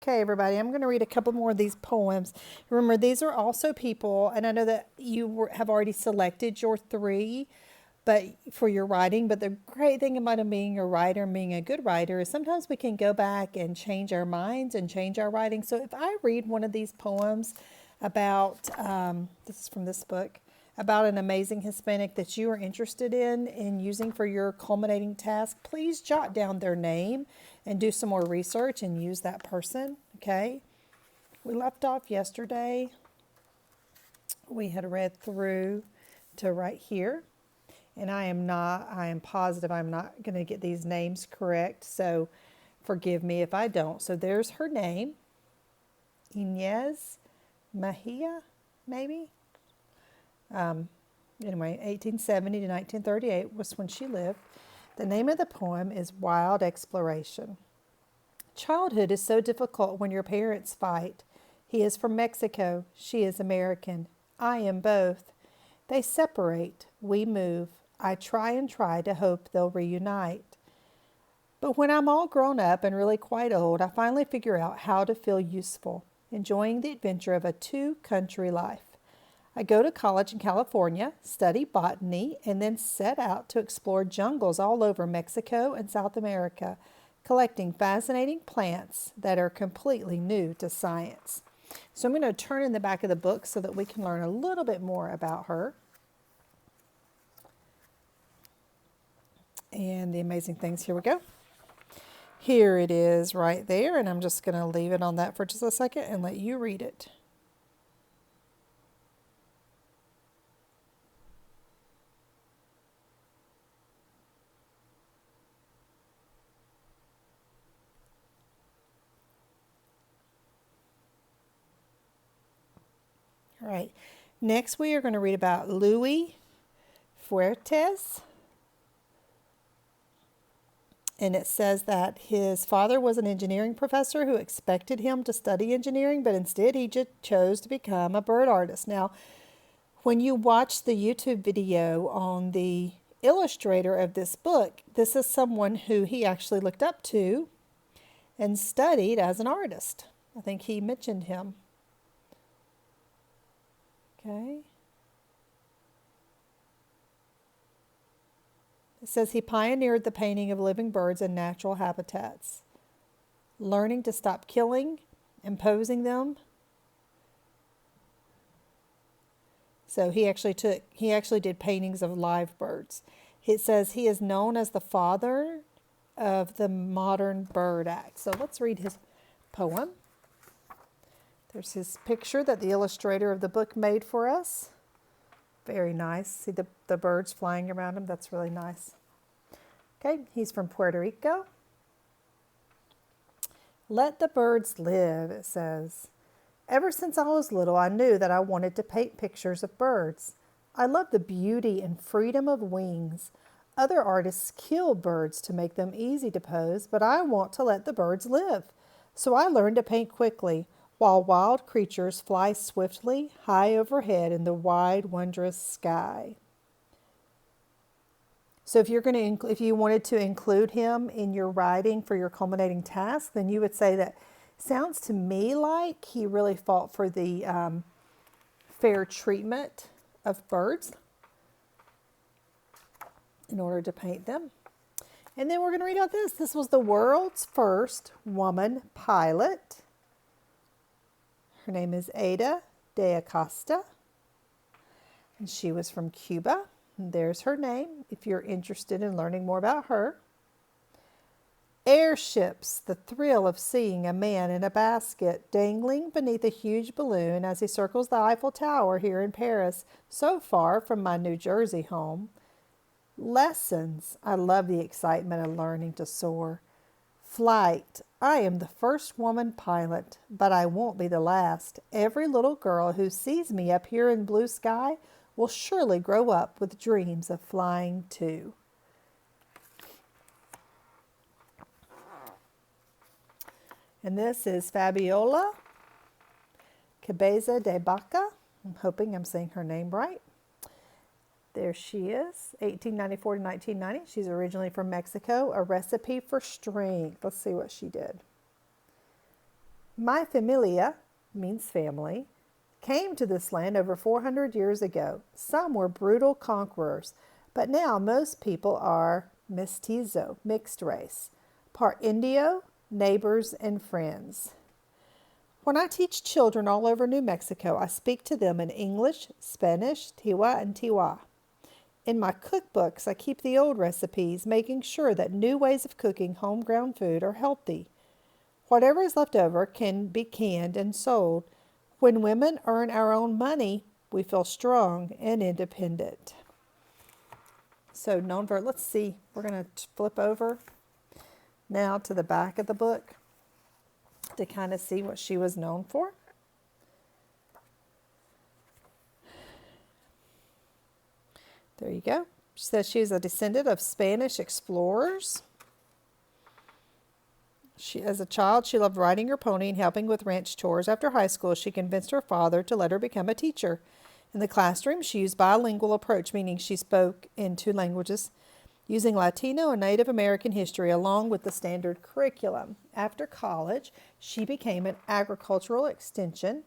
Okay, everybody, I'm going to read a couple more of these poems. Remember, these are also people, and I know that have already selected your three but for your writing. But the great thing about being a writer and being a good writer is sometimes we can go back and change our minds and change our writing. So if I read one of these poems about, this is from this book, about an amazing Hispanic that you are interested in using for your culminating task, please jot down their name and do some more research and use that person, okay? We left off yesterday. We had read through to right here, and I am positive I'm not going to get these names correct, so forgive me if I don't. So there's her name, Inez Mejia, maybe? Anyway, 1870 to 1938 was when she lived. The name of the poem is Wild Exploration. Childhood is so difficult when your parents fight. He is from Mexico. She is American. I am both. They separate. We move. I try and try to hope they'll reunite. But when I'm all grown up and really quite old, I finally figure out how to feel useful, enjoying the adventure of a two-country life. I go to college in California, study botany, and then set out to explore jungles all over Mexico and South America, collecting fascinating plants that are completely new to science. So I'm going to turn in the back of the book so that we can learn a little bit more about her and the amazing things. Here we go. Here it is right there, and I'm just going to leave it on that for just a second and let you read it. All right, next we are going to read about Louis Fuertes. And it says that his father was an engineering professor who expected him to study engineering, but instead he just chose to become a bird artist. Now, when you watch the YouTube video on the illustrator of this book, this is someone who he actually looked up to and studied as an artist. I think he mentioned him. Okay. It says he pioneered the painting of living birds in natural habitats, learning to stop killing, imposing them. So he actually did paintings of live birds. It says he is known as the father of the modern bird act. So let's read his poem. There's his picture that the illustrator of the book made for us. Very nice. See the birds flying around him? That's really nice. Okay, he's from Puerto Rico. Let the birds live, it says. Ever since I was little, I knew that I wanted to paint pictures of birds. I love the beauty and freedom of wings. Other artists kill birds to make them easy to pose, but I want to let the birds live. So I learned to paint quickly, while wild creatures fly swiftly high overhead in the wide, wondrous sky. So if you wanted to include him in your writing for your culminating task, then you would say that sounds to me like he really fought for the fair treatment of birds in order to paint them. And then we're going to read out this. This was the world's first woman pilot. Her name is Ada de Acosta, and she was from Cuba. And there's her name if you're interested in learning more about her. Airships, the thrill of seeing a man in a basket dangling beneath a huge balloon as he circles the Eiffel Tower here in Paris, so far from my New Jersey home. Lessons, I love the excitement of learning to soar. Flight, I am the first woman pilot, but I won't be the last. Every little girl who sees me up here in blue sky will surely grow up with dreams of flying too. And this is Fabiola Cabeza de Baca. I'm hoping I'm saying her name right. There she is, 1894 to 1990. She's originally from Mexico. A Recipe for Strength. Let's see what she did. My familia means family, came to this land over 400 years ago. Some were brutal conquerors, but now most people are mestizo, mixed race, part Indio, neighbors, and friends. When I teach children all over New Mexico, I speak to them in English, Spanish, Tiwa, and Tiwa. In my cookbooks, I keep the old recipes, making sure that new ways of cooking home-grown food are healthy. Whatever is left over can be canned and sold. When women earn our own money, we feel strong and independent. So nonverbal, let's see. We're going to flip over now to the back of the book to kind of see what she was known for. There you go. She says she is a descendant of Spanish explorers. As a child, she loved riding her pony and helping with ranch chores. After high school, she convinced her father to let her become a teacher. In the classroom, she used bilingual approach, meaning she spoke in 2 languages, using Latino and Native American history along with the standard curriculum. After college, she became an agricultural extension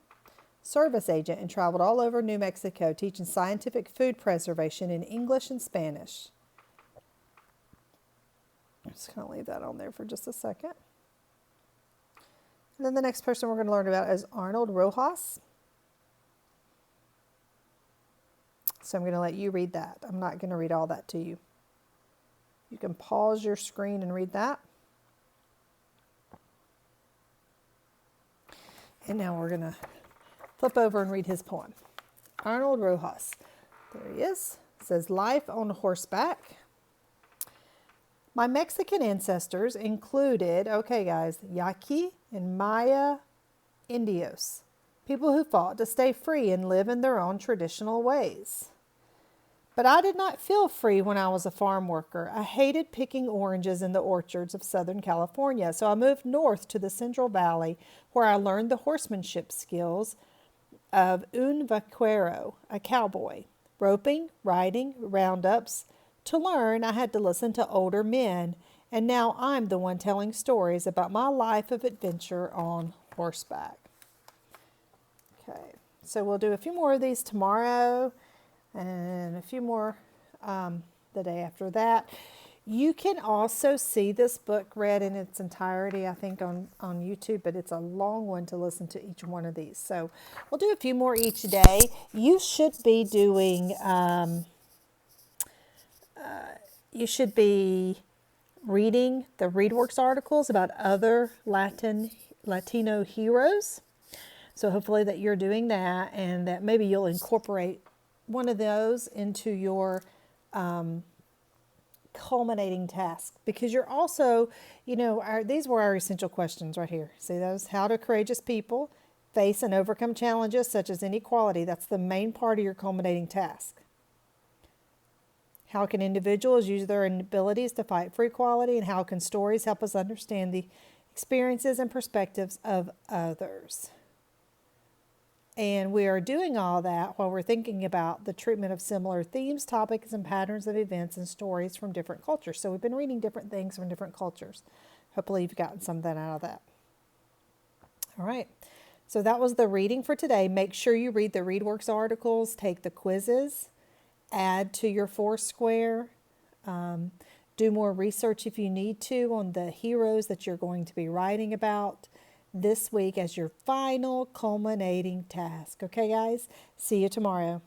service agent and traveled all over New Mexico teaching scientific food preservation in English and Spanish. I'm just going to leave that on there for just a second. And then the next person we're going to learn about is Arnold Rojas. So I'm going to let you read that. I'm not going to read all that to you. You can pause your screen and read that. And now we're going to flip over and read his poem. Arnold Rojas. There he is. It says, Life on Horseback. My Mexican ancestors included, okay guys, Yaqui and Maya Indios, people who fought to stay free and live in their own traditional ways. But I did not feel free when I was a farm worker. I hated picking oranges in the orchards of Southern California, so I moved north to the Central Valley where I learned the horsemanship skills of un vaquero, a cowboy. Roping, riding, roundups. To learn, I had to listen to older men, and now I'm the one telling stories about my life of adventure on horseback. Okay, so we'll do a few more of these tomorrow and a few more the day after that. You can also see this book read in its entirety, I think, on YouTube, but it's a long one to listen to each one of these. So we'll do a few more each day. You should be doing, you should be reading the ReadWorks articles about other Latino heroes. So hopefully that you're doing that and that maybe you'll incorporate one of those into your culminating task, because you're also, these were our essential questions right here. See those? How do courageous people face and overcome challenges such as inequality? That's the main part of your culminating task. How can individuals use their abilities to fight for equality, and how can stories help us understand the experiences and perspectives of others? And we are doing all that while we're thinking about the treatment of similar themes, topics, and patterns of events and stories from different cultures. So we've been reading different things from different cultures. Hopefully you've gotten something out of that. All right. So that was the reading for today. Make sure you read the ReadWorks articles, take the quizzes, add to your Foursquare, do more research if you need to on the heroes that you're going to be writing about this week as your final culminating task. Okay, guys? See you tomorrow.